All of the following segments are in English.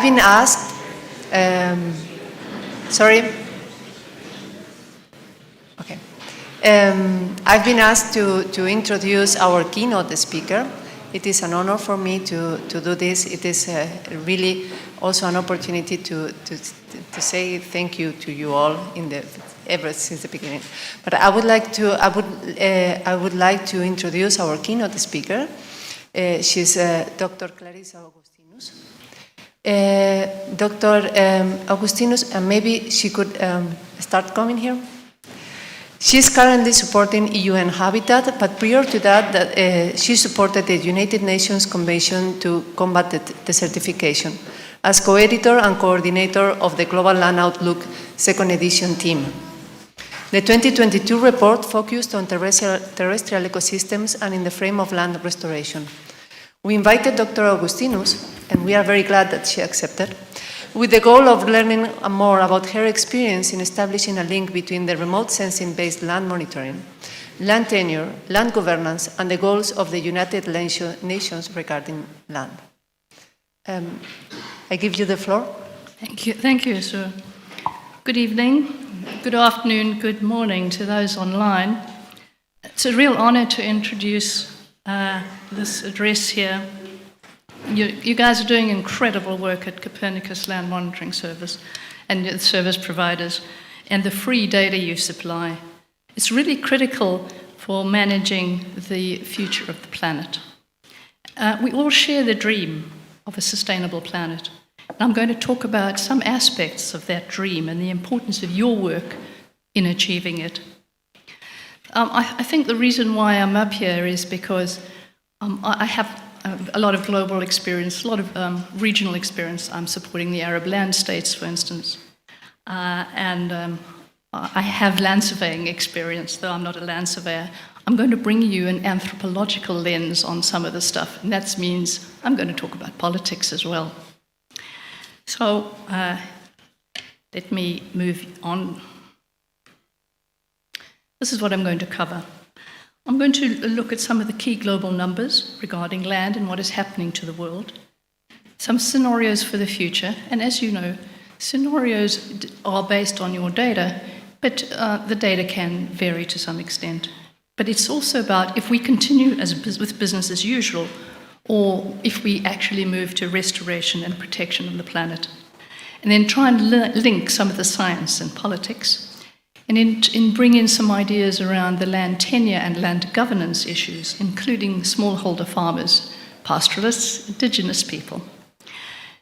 been asked, I've been asked to introduce our keynote speaker. It is an honor for me to do this. It is really also an opportunity to say thank you to you all ever since the beginning. But I would like to introduce our keynote speaker. She's Dr. Clarissa Augustinus. Dr. Augustinus, maybe she could start coming here. She's currently supporting UN Habitat, but prior to that, she supported the United Nations Convention to Combat Desertification as co-editor and coordinator of the Global Land Outlook Second Edition team. The 2022 report focused on terrestrial ecosystems and in the frame of land restoration. We invited Dr. Augustinus, and we are very glad that she accepted, with the goal of learning more about her experience in establishing a link between the remote sensing-based land monitoring, land tenure, land governance, and the goals of the United Nations regarding land. I give you the floor. Thank you, sir. Good evening, good afternoon, good morning to those online. It's a real honor to introduce this address here. You guys are doing incredible work at Copernicus Land Monitoring Service and the service providers, and the free data you supply. It's really critical for managing the future of the planet. We all share the dream of a sustainable planet. And I'm going to talk about some aspects of that dream and the importance of your work in achieving it. I think the reason why I'm up here is because I have a lot of global experience, a lot of regional experience. I'm supporting the Arab land states, for instance. I have land surveying experience, though I'm not a land surveyor. I'm going to bring you an anthropological lens on some of the stuff, and that means I'm going to talk about politics as well. So let me move on. This is what I'm going to cover. I'm going to look at some of the key global numbers regarding land and what is happening to the world, some scenarios for the future, and as you know, scenarios are based on your data, but the data can vary to some extent. But it's also about if we continue with business as usual, or if we actually move to restoration and protection of the planet. And then try and link some of the science and politics, and bring in some ideas around the land tenure and land governance issues, including smallholder farmers, pastoralists, indigenous people.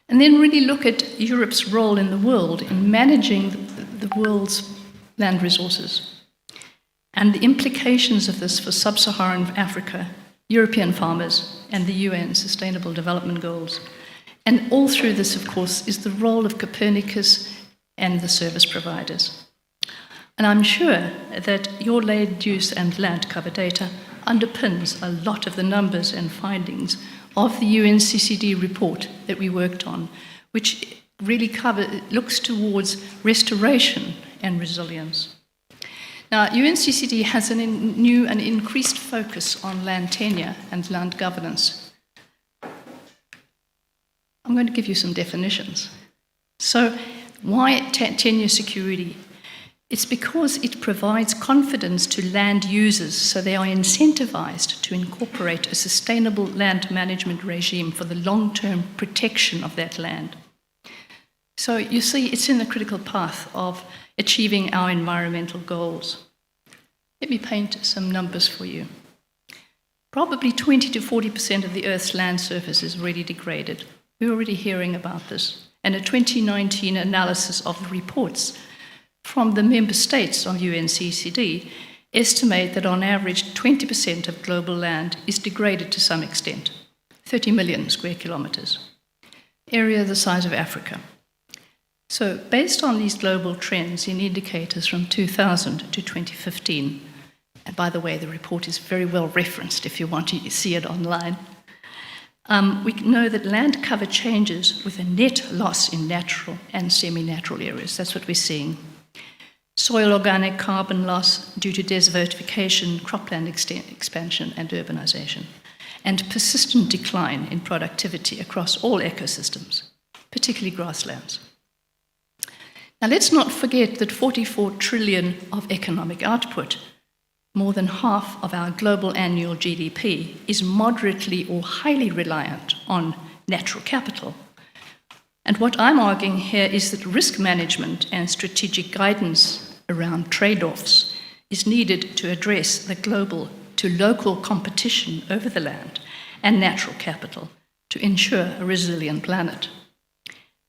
And then really look at Europe's role in the world in managing the world's land resources, and the implications of this for sub-Saharan Africa, European farmers, and the UN Sustainable Development Goals. And all through this, of course, is the role of Copernicus and the service providers. And I'm sure that your land use and land cover data underpins a lot of the numbers and findings of the UNCCD report that we worked on, which really looks towards restoration and resilience. Now, UNCCD has a new and increased focus on land tenure and land governance. I'm going to give you some definitions. So, why tenure security? It's because it provides confidence to land users so they are incentivized to incorporate a sustainable land management regime for the long-term protection of that land. So you see, it's in the critical path of achieving our environmental goals. Let me paint some numbers for you. Probably 20 to 40% of the Earth's land surface is already degraded. We're already hearing about this. And a 2019 analysis of the reports from the member states of UNCCD estimate that on average 20% of global land is degraded to some extent, 30 million square kilometers, area the size of Africa. So based on these global trends in indicators from 2000 to 2015, and by the way, the report is very well referenced if you want to see it online, we know that land cover changes with a net loss in natural and semi-natural areas. That's what we're seeing. Soil organic carbon loss due to desertification, cropland expansion, and urbanization, and persistent decline in productivity across all ecosystems, particularly grasslands. Now, let's not forget that 44 trillion of economic output, more than half of our global annual GDP, is moderately or highly reliant on natural capital. And what I'm arguing here is that risk management and strategic guidance around trade-offs is needed to address the global to local competition over the land and natural capital to ensure a resilient planet.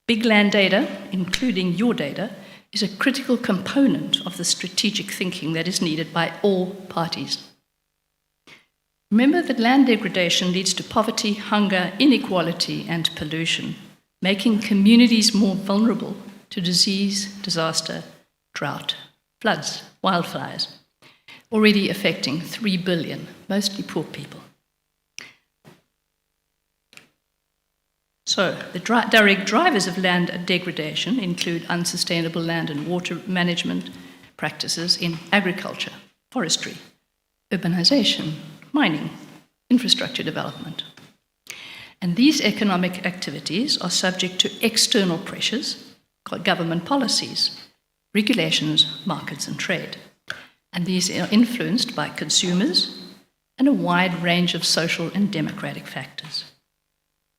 Big land data, including your data, is a critical component of the strategic thinking that is needed by all parties. Remember that land degradation leads to poverty, hunger, inequality, and pollution, making communities more vulnerable to disease, disaster, drought, floods, wildfires, already affecting 3 billion, mostly poor people. So, the direct drivers of land degradation include unsustainable land and water management practices in agriculture, forestry, urbanization, mining, infrastructure development. And these economic activities are subject to external pressures, government policies, regulations, markets, and trade. And these are influenced by consumers and a wide range of social and democratic factors.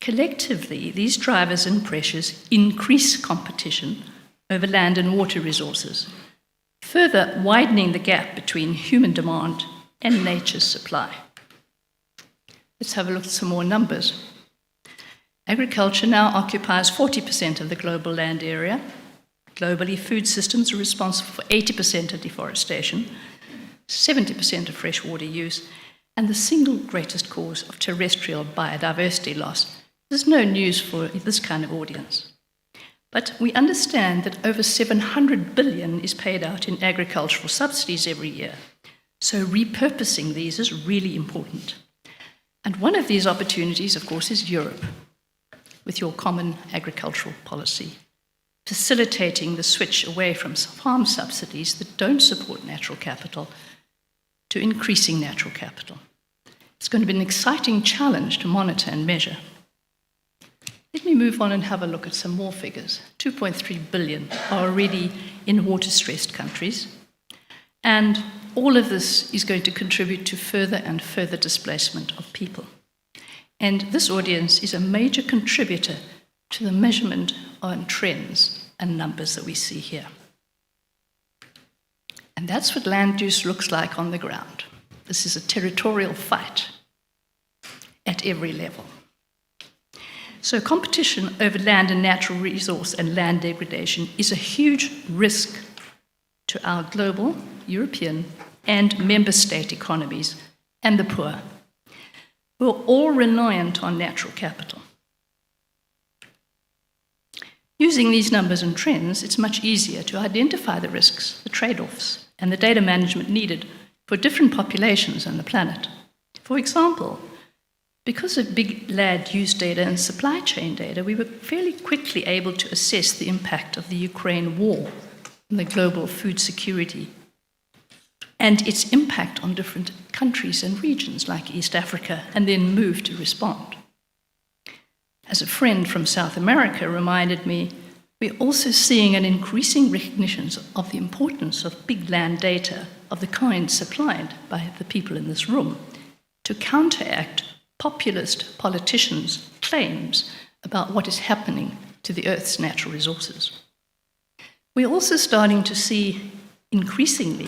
Collectively, these drivers and pressures increase competition over land and water resources, further widening the gap between human demand and nature's supply. Let's have a look at some more numbers. Agriculture now occupies 40% of the global land area. Globally, food systems are responsible for 80% of deforestation, 70% of freshwater use, and the single greatest cause of terrestrial biodiversity loss. There's no news for this kind of audience. But we understand that over 700 billion is paid out in agricultural subsidies every year. So repurposing these is really important. And one of these opportunities, of course, is Europe, with your common agricultural policy, facilitating the switch away from farm subsidies that don't support natural capital to increasing natural capital. It's going to be an exciting challenge to monitor and measure. Let me move on and have a look at some more figures. 2.3 billion are already in water-stressed countries, and all of this is going to contribute to further and further displacement of people. And this audience is a major contributor to the measurement on trends and numbers that we see here. And that's what land use looks like on the ground. This is a territorial fight at every level. So competition over land and natural resource and land degradation is a huge risk to our global, European, and member state economies and the poor, who are all reliant on natural capital. Using these numbers and trends, it's much easier to identify the risks, the trade-offs, and the data management needed for different populations on the planet. For example, because of big land use data and supply chain data, we were fairly quickly able to assess the impact of the Ukraine war on the global food security and its impact on different countries and regions like East Africa, and then move to respond. As a friend from South America reminded me, we're also seeing an increasing recognition of the importance of big land data of the kind supplied by the people in this room to counteract populist politicians' claims about what is happening to the Earth's natural resources. We're also starting to see increasingly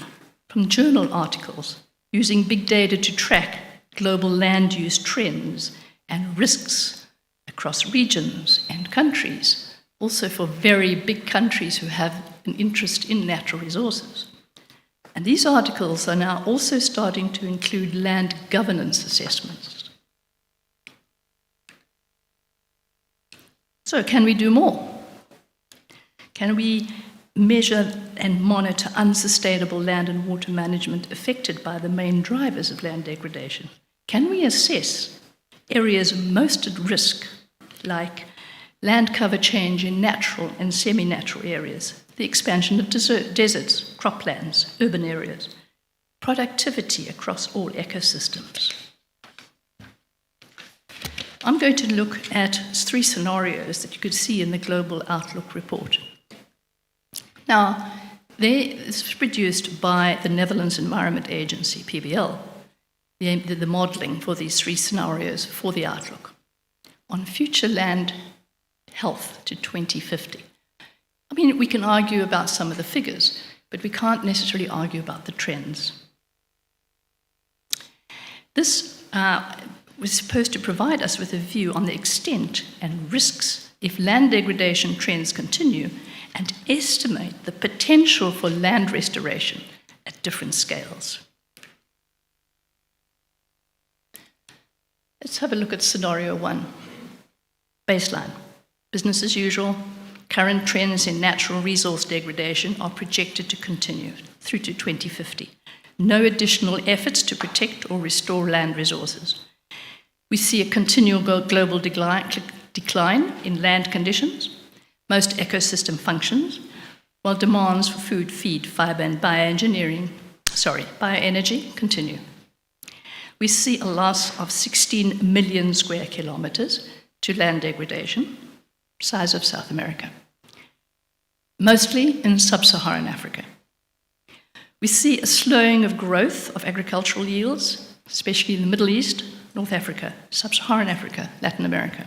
from journal articles using big data to track global land use trends and risks across regions and countries, also for very big countries who have an interest in natural resources. And these articles are now also starting to include land governance assessments. So can we do more? Can we measure and monitor unsustainable land and water management affected by the main drivers of land degradation? Can we assess areas most at risk, like land cover change in natural and semi-natural areas, the expansion of deserts, croplands, urban areas, productivity across all ecosystems? I'm going to look at 3 scenarios that you could see in the Global Outlook report. Now, this was produced by the Netherlands Environment Agency, PBL, the modeling for these 3 scenarios for the outlook on future land health to 2050. I mean, we can argue about some of the figures, but we can't necessarily argue about the trends. This was supposed to provide us with a view on the extent and risks if land degradation trends continue and estimate the potential for land restoration at different scales. Let's have a look at scenario 1. Baseline. Business as usual. Current trends in natural resource degradation are projected to continue through to 2050. No additional efforts to protect or restore land resources. We see a continual global decline in land conditions, most ecosystem functions, while demands for food, feed, fiber, and bioenergy continue. We see a loss of 16 million square kilometers to land degradation, size of South America, mostly in sub-Saharan Africa. We see a slowing of growth of agricultural yields, especially in the Middle East, North Africa, Sub-Saharan Africa, Latin America.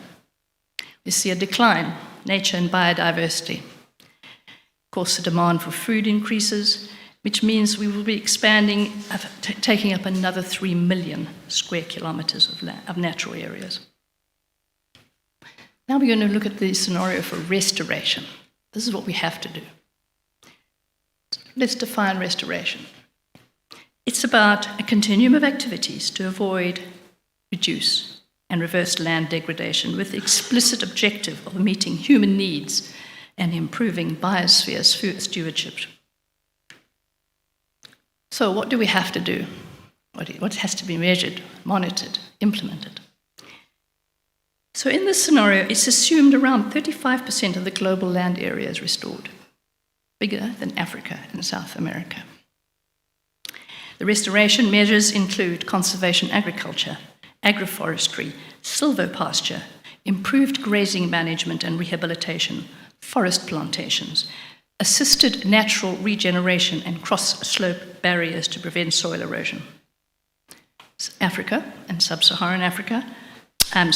We see a decline, nature and biodiversity. Of course, the demand for food increases, which means we will be expanding, taking up another 3 million square kilometers of natural areas. Now we're going to look at the scenario for restoration. This is what we have to do. Let's define restoration. It's about a continuum of activities to avoid, reduce, and reverse land degradation with the explicit objective of meeting human needs and improving biosphere stewardship. So what do we have to do? What has to be measured, monitored, implemented? So in this scenario, it's assumed around 35% of the global land area is restored, bigger than Africa and South America. The restoration measures include conservation agriculture, agroforestry, silvopasture, improved grazing management and rehabilitation, forest plantations, assisted natural regeneration and cross-slope barriers to prevent soil erosion. Sub-Saharan Africa and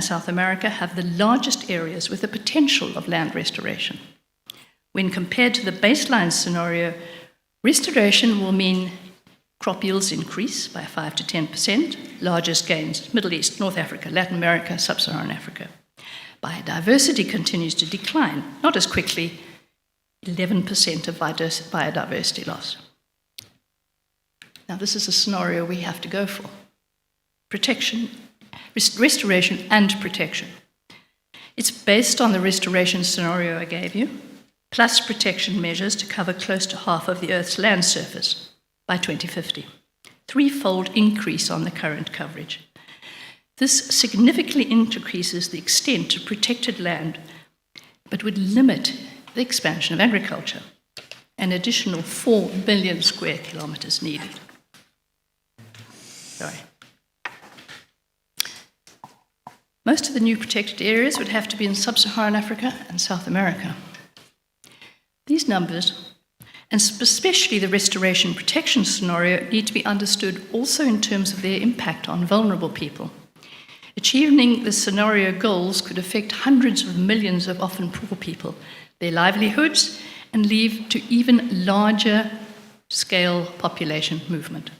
South America have the largest areas with the potential of land restoration. When compared to the baseline scenario, restoration will mean crop yields increase by 5 to 10%, largest gains, Middle East, North Africa, Latin America, Sub-Saharan Africa. Biodiversity continues to decline, not as quickly, 11% of biodiversity loss. Now this is a scenario we have to go for. Protection, restoration and protection. It's based on the restoration scenario I gave you, plus protection measures to cover close to half of the Earth's land surface by 2050. 3-fold increase on the current coverage. This significantly increases the extent of protected land, but would limit the expansion of agriculture. An additional 4 billion square kilometers needed. Sorry. Most of the new protected areas would have to be in Sub-Saharan Africa and South America. These numbers, and especially the restoration protection scenario, need to be understood also in terms of their impact on vulnerable people. Achieving the scenario goals could affect hundreds of millions of often poor people, their livelihoods, and lead to even larger scale population movement.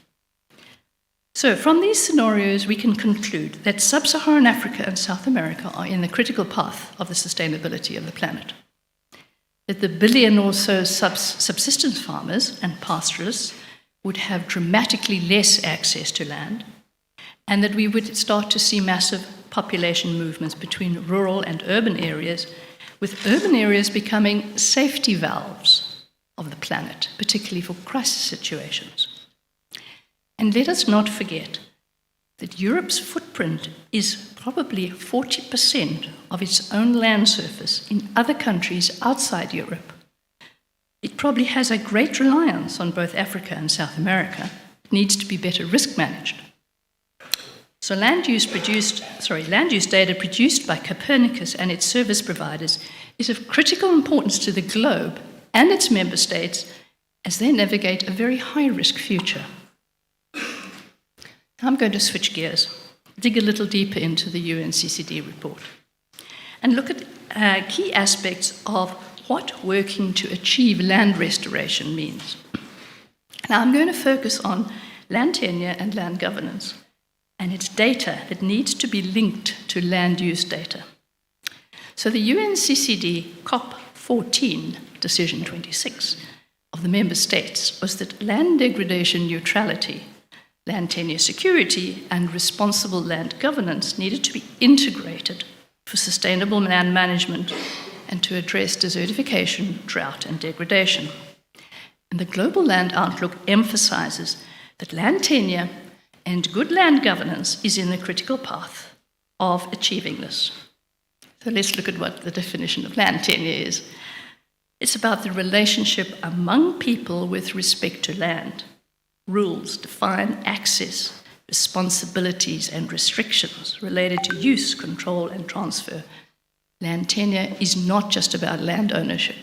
So from these scenarios, we can conclude that Sub-Saharan Africa and South America are in the critical path of the sustainability of the planet. That the billion or so subsistence farmers and pastoralists would have dramatically less access to land, and that we would start to see massive population movements between rural and urban areas, with urban areas becoming safety valves of the planet, particularly for crisis situations. And let us not forget that Europe's footprint is probably 40% of its own land surface in other countries outside Europe. It probably has a great reliance on both Africa and South America. It needs to be better risk managed. So land use data produced by Copernicus and its service providers is of critical importance to the globe and its member states as they navigate a very high-risk future. Now I'm going to switch gears, dig a little deeper into the UNCCD report, and look at key aspects of what working to achieve land restoration means. Now I'm going to focus on land tenure and land governance, and it's data that needs to be linked to land use data. So the UNCCD COP14, Decision 26, of the member states was that land degradation neutrality, land tenure security, and responsible land governance needed to be integrated for sustainable land management and to address desertification, drought, and degradation. And the Global Land Outlook emphasizes that land tenure and good land governance is in the critical path of achieving this. So let's look at what the definition of land tenure is. It's about the relationship among people with respect to land. Rules define access, responsibilities, and restrictions related to use, control, and transfer. Land tenure is not just about land ownership.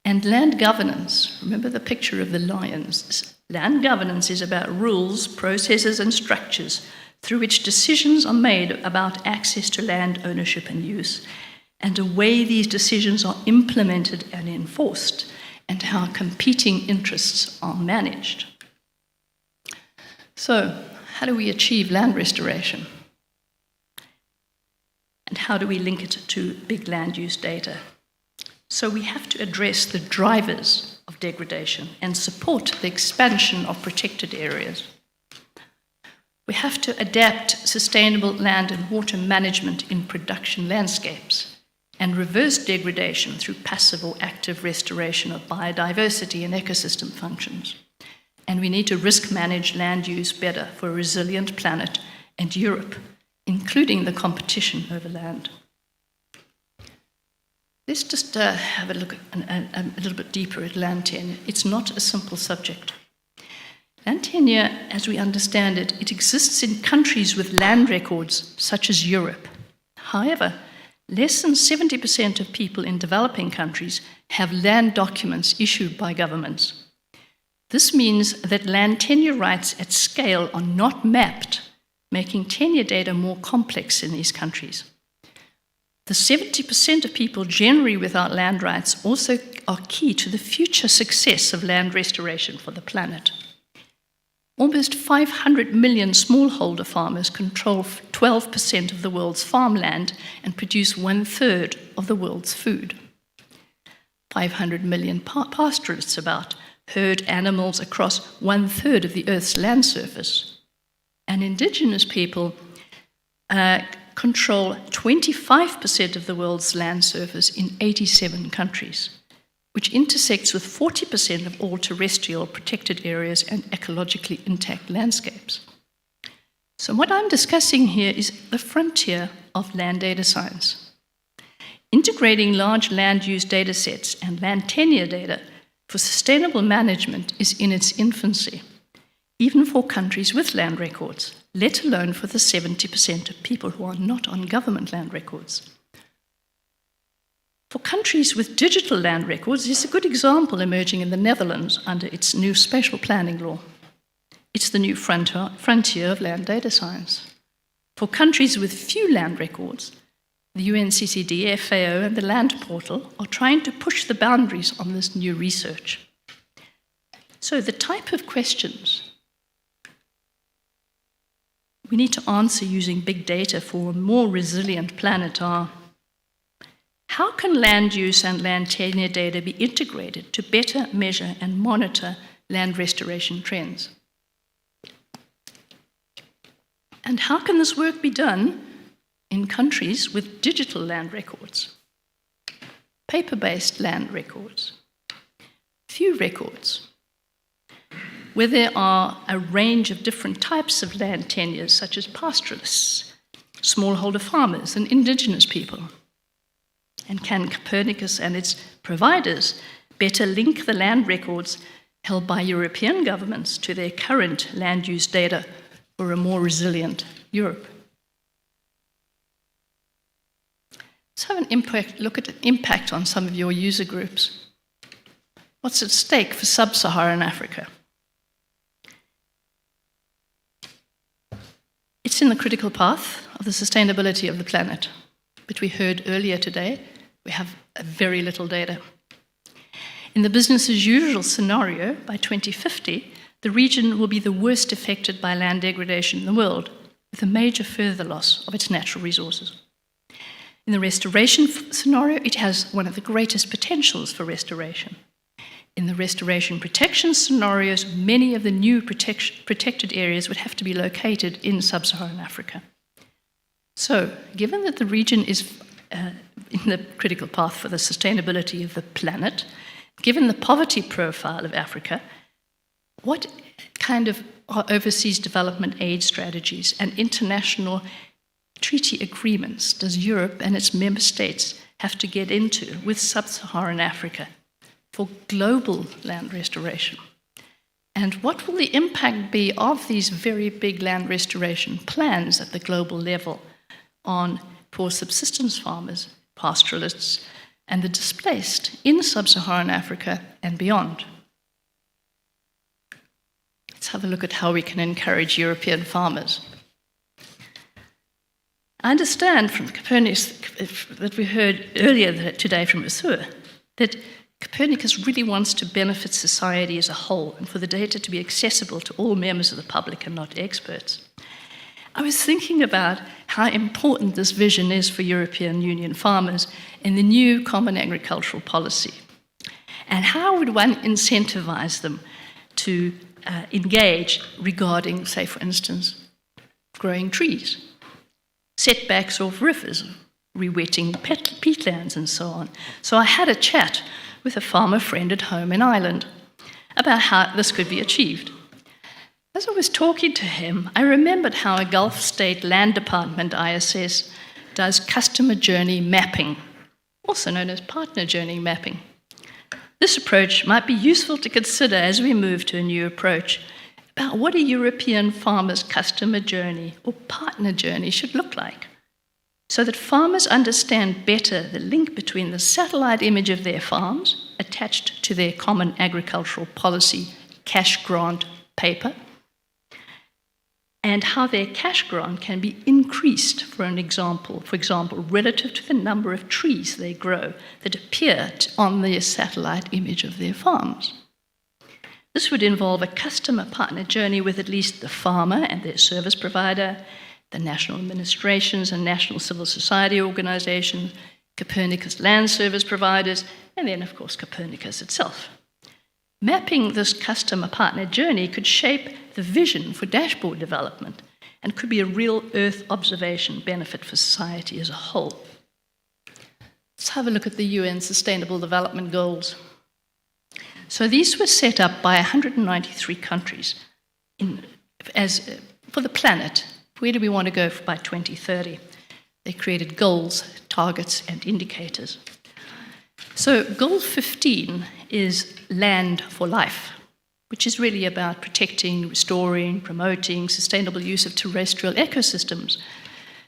And land governance, remember the picture of the lions. Land governance is about rules, processes, and structures through which decisions are made about access to land ownership and use, and the way these decisions are implemented and enforced, and how competing interests are managed. So, how do we achieve land restoration? And how do we link it to big land use data? So we have to address the drivers of degradation and support the expansion of protected areas. We have to adapt sustainable land and water management in production landscapes and reverse degradation through passive or active restoration of biodiversity and ecosystem functions. And we need to risk manage land use better for a resilient planet and Europe, including the competition over land. Let's just have a look a little bit deeper at land tenure. It's not a simple subject. Land tenure, as we understand it, it exists in countries with land records, such as Europe. However, less than 70% of people in developing countries have land documents issued by governments. This means that land tenure rights at scale are not mapped, making tenure data more complex in these countries. The 70% of people generally without land rights also are key to the future success of land restoration for the planet. Almost 500 million smallholder farmers control 12% of the world's farmland and produce 1/3 of the world's food. 500 million pastoralists herd animals across 1/3 of the Earth's land surface. And indigenous people control 25% of the world's land surface in 87 countries, which intersects with 40% of all terrestrial protected areas and ecologically intact landscapes. So what I'm discussing here is the frontier of land data science. Integrating large land use data sets and land tenure data for sustainable management is in its infancy, even for countries with land records, let alone for the 70% of people who are not on government land records. For countries with digital land records, there's a good example emerging in the Netherlands under its new spatial planning law. It's the new frontier of land data science. For countries with few land records, the UNCCD, FAO, and the Land Portal are trying to push the boundaries on this new research. So the type of questions we need to answer using big data for a more resilient planet are: how can land use and land tenure data be integrated to better measure and monitor land restoration trends? And how can this work be done in countries with digital land records, paper-based land records, few records, where there are a range of different types of land tenures, such as pastoralists, smallholder farmers, and indigenous people? And can Copernicus and its providers better link the land records held by European governments to their current land use data for a more resilient Europe. Let's have an look at the impact on some of your user groups. What's at stake for sub-Saharan Africa? It's in the critical path of the sustainability of the planet. But we heard earlier today, we have very little data. In the business as usual scenario, by 2050, the region will be the worst affected by land degradation in the world, with a major further loss of its natural resources. In the restoration scenario, it has one of the greatest potentials for restoration. In the restoration protection scenarios, many of the new protected areas would have to be located in sub-Saharan Africa. So, given that the region is in the critical path for the sustainability of the planet, given the poverty profile of Africa, what kind of overseas development aid strategies and international treaty agreements does Europe and its member states have to get into with sub-Saharan Africa for global land restoration? And what will the impact be of these very big land restoration plans at the global level on poor subsistence farmers, pastoralists, and the displaced in sub-Saharan Africa and beyond? Let's have a look at how we can encourage European farmers. I understand from Copernicus that we heard earlier today from Usur that Copernicus really wants to benefit society as a whole and for the data to be accessible to all members of the public and not experts. I was thinking about how important this vision is for European Union farmers in the new Common Agricultural Policy. And how would one incentivize them to engage regarding, say, for instance, growing trees, setbacks off rivers, re-wetting peatlands, and so on. So I had a chat with a farmer friend at home in Ireland about how this could be achieved. As I was talking to him, I remembered how a Gulf State Land Department, ISS, does customer journey mapping, also known as partner journey mapping. This approach might be useful to consider as we move to a new approach about what a European farmer's customer journey or partner journey should look like, so that farmers understand better the link between the satellite image of their farms attached to their Common Agricultural Policy cash grant paper, and how their cash grant can be increased, for example, relative to the number of trees they grow that appear on their satellite image of their farms. This would involve a customer partner journey with at least the farmer and their service provider, the national administrations and national civil society organizations, Copernicus Land Service providers, and then, of course, Copernicus itself. Mapping this customer partner journey could shape the vision for dashboard development and could be a real Earth observation benefit for society as a whole. Let's have a look at the UN Sustainable Development Goals. So these were set up by 193 countries for the planet. Where do we want to go by 2030? They created goals, targets, and indicators. So goal 15 is land for life, which is really about protecting, restoring, promoting sustainable use of terrestrial ecosystems,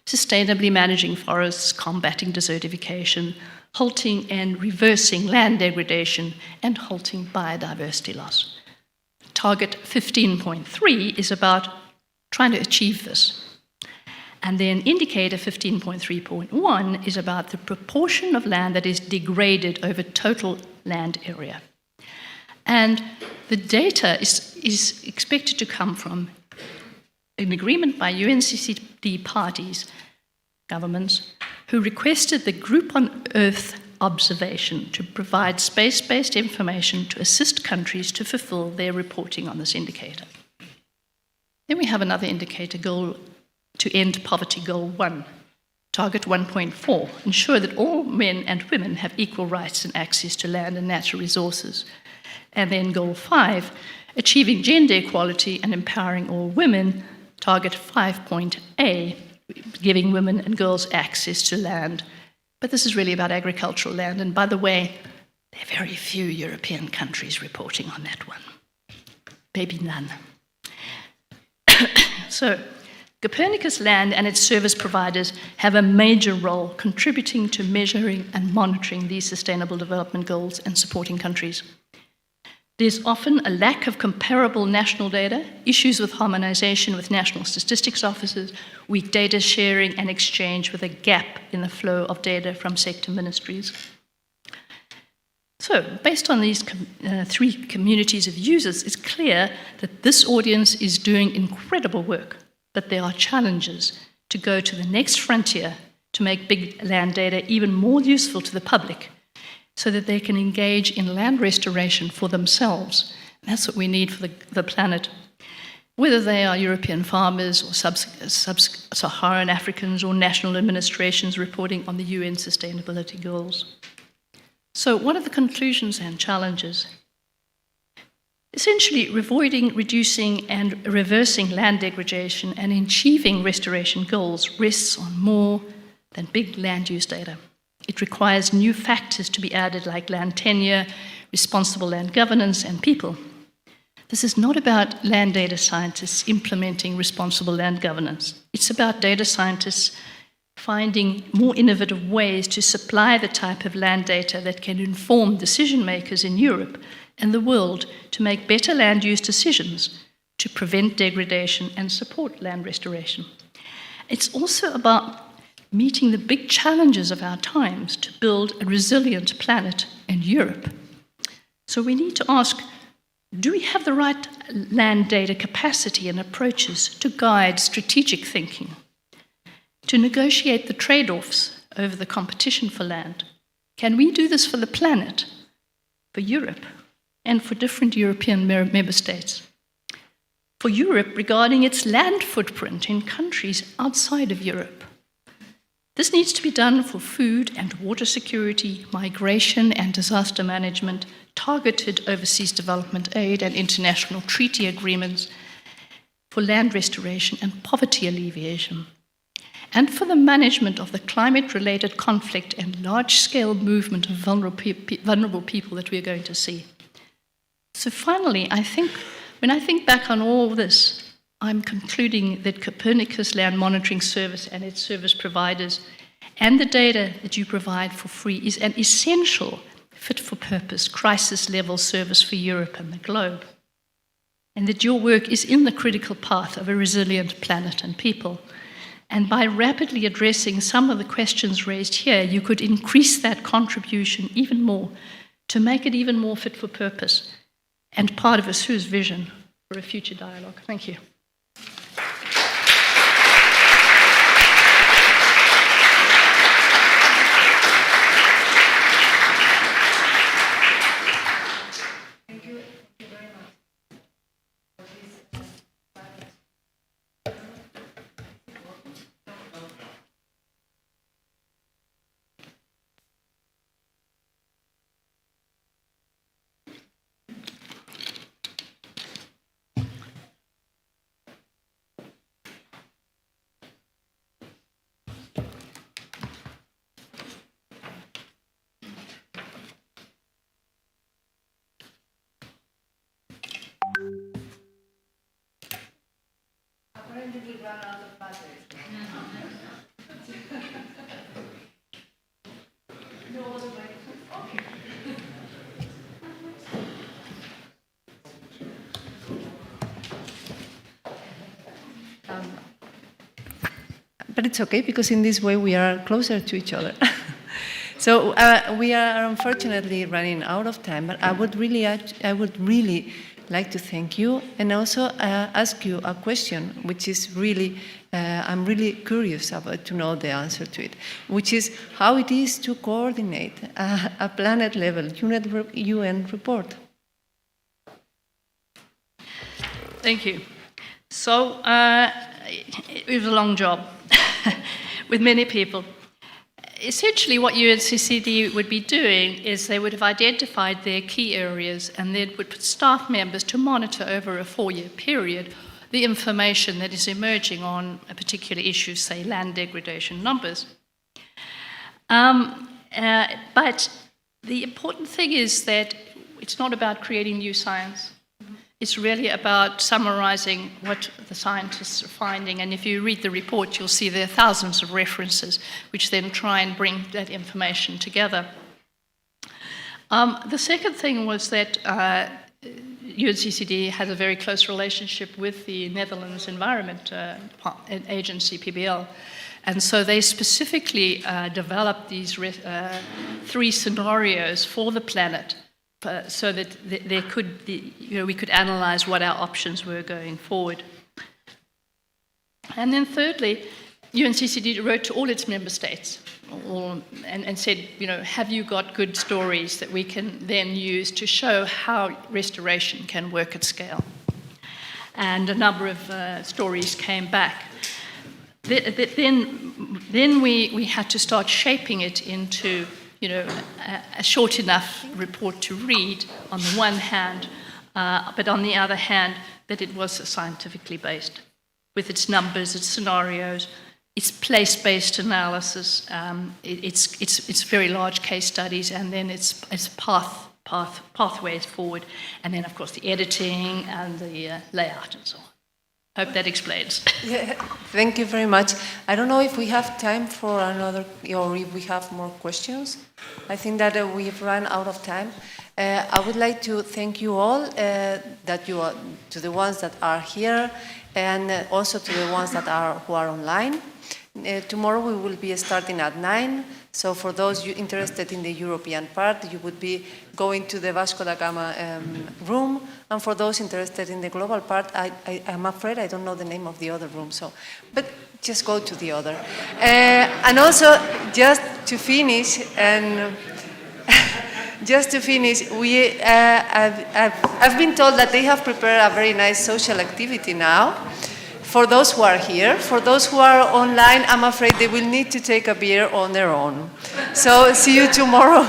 sustainably managing forests, combating desertification, halting and reversing land degradation, and halting biodiversity loss. Target 15.3 is about trying to achieve this. And then indicator 15.3.1 is about the proportion of land that is degraded over total land area. And the data is expected to come from an agreement by UNCCD parties, governments, who requested the Group on Earth observation to provide space-based information to assist countries to fulfill their reporting on this indicator. Then we have another indicator, goal to end poverty, goal 1. Target 1.4, ensure that all men and women have equal rights and access to land and natural resources. And then goal 5, achieving gender equality and empowering all women. Target 5.A, giving women and girls access to land. But this is really about agricultural land. And by the way, there are very few European countries reporting on that one. Maybe none. So, Copernicus Land and its service providers have a major role contributing to measuring and monitoring these sustainable development goals and supporting countries. There's often a lack of comparable national data, issues with harmonization with national statistics offices, weak data sharing and exchange with a gap in the flow of data from sector ministries. So, based on these three communities of users, it's clear that this audience is doing incredible work, but there are challenges to go to the next frontier to make big land data even more useful to the public, so that they can engage in land restoration for themselves. And that's what we need for the planet. Whether they are European farmers or sub-Saharan Africans or national administrations reporting on the UN sustainability goals. So what are the conclusions and challenges? Essentially, avoiding, reducing and reversing land degradation and achieving restoration goals rests on more than big land use data. It requires new factors to be added, like land tenure, responsible land governance, and people. This is not about land data scientists implementing responsible land governance. It's about data scientists finding more innovative ways to supply the type of land data that can inform decision makers in Europe and the world to make better land use decisions, to prevent degradation and support land restoration. It's also about meeting the big challenges of our times to build a resilient planet in Europe. So we need to ask, do we have the right land data capacity and approaches to guide strategic thinking, to negotiate the trade-offs over the competition for land? Can we do this for the planet, for Europe, and for different European member states? For Europe, regarding its land footprint in countries outside of Europe. This needs to be done for food and water security, migration and disaster management, targeted overseas development aid and international treaty agreements, for land restoration and poverty alleviation, and for the management of the climate-related conflict and large-scale movement of vulnerable people that we're going to see. So finally, when I think back on all this, I'm concluding that Copernicus Land Monitoring Service and its service providers and the data that you provide for free is an essential, fit-for-purpose, crisis-level service for Europe and the globe, and that your work is in the critical path of a resilient planet and people. And by rapidly addressing some of the questions raised here, you could increase that contribution even more to make it even more fit for purpose and part of Sue's vision for a future dialogue. Thank you. But it's okay, because in this way we are closer to each other. So we are unfortunately running out of time, but I would really like to thank you and also ask you a question, which is really, I'm really curious about to know the answer to it, which is how it is to coordinate a planet-level UN report. Thank you. So it was a long job with many people. Essentially, what UNCCD would be doing is they would have identified their key areas and they would put staff members to monitor over a 4-year period the information that is emerging on a particular issue, say land degradation numbers. But the important thing is that it's not about creating new science. It's really about summarizing what the scientists are finding. And if you read the report, you'll see there are thousands of references, which then try and bring that information together. The second thing was that UNCCD has a very close relationship with the Netherlands Environment Agency, PBL. And so they specifically developed these 3 scenarios for the planet so that there could be, we could analyze what our options were going forward. And then thirdly, UNCCD wrote to all its member states and said, have you got good stories that we can then use to show how restoration can work at scale? And a number of stories came back. Then we had to start shaping it into, a short enough report to read on the one hand, but on the other hand, that it was scientifically based, with its numbers, its scenarios, its place-based analysis, its very large case studies, and then its pathways forward, and then of course the editing and the layout and so on. Hope that explains. Yeah, thank you very much. I don't know if we have time for another, or if we have more questions. I think that we've run out of time. I would like to thank you all, to the ones that are here, and also to the ones that who are online. Tomorrow we will be starting at 9. So for those interested in the European part, you would be going to the Vasco da Gama room. And for those interested in the global part, I'm afraid I don't know the name of the other room. But just go to the other. And also, just to finish, I've been told that they have prepared a very nice social activity now. For those who are here, for those who are online, I'm afraid they will need to take a beer on their own. So see you tomorrow.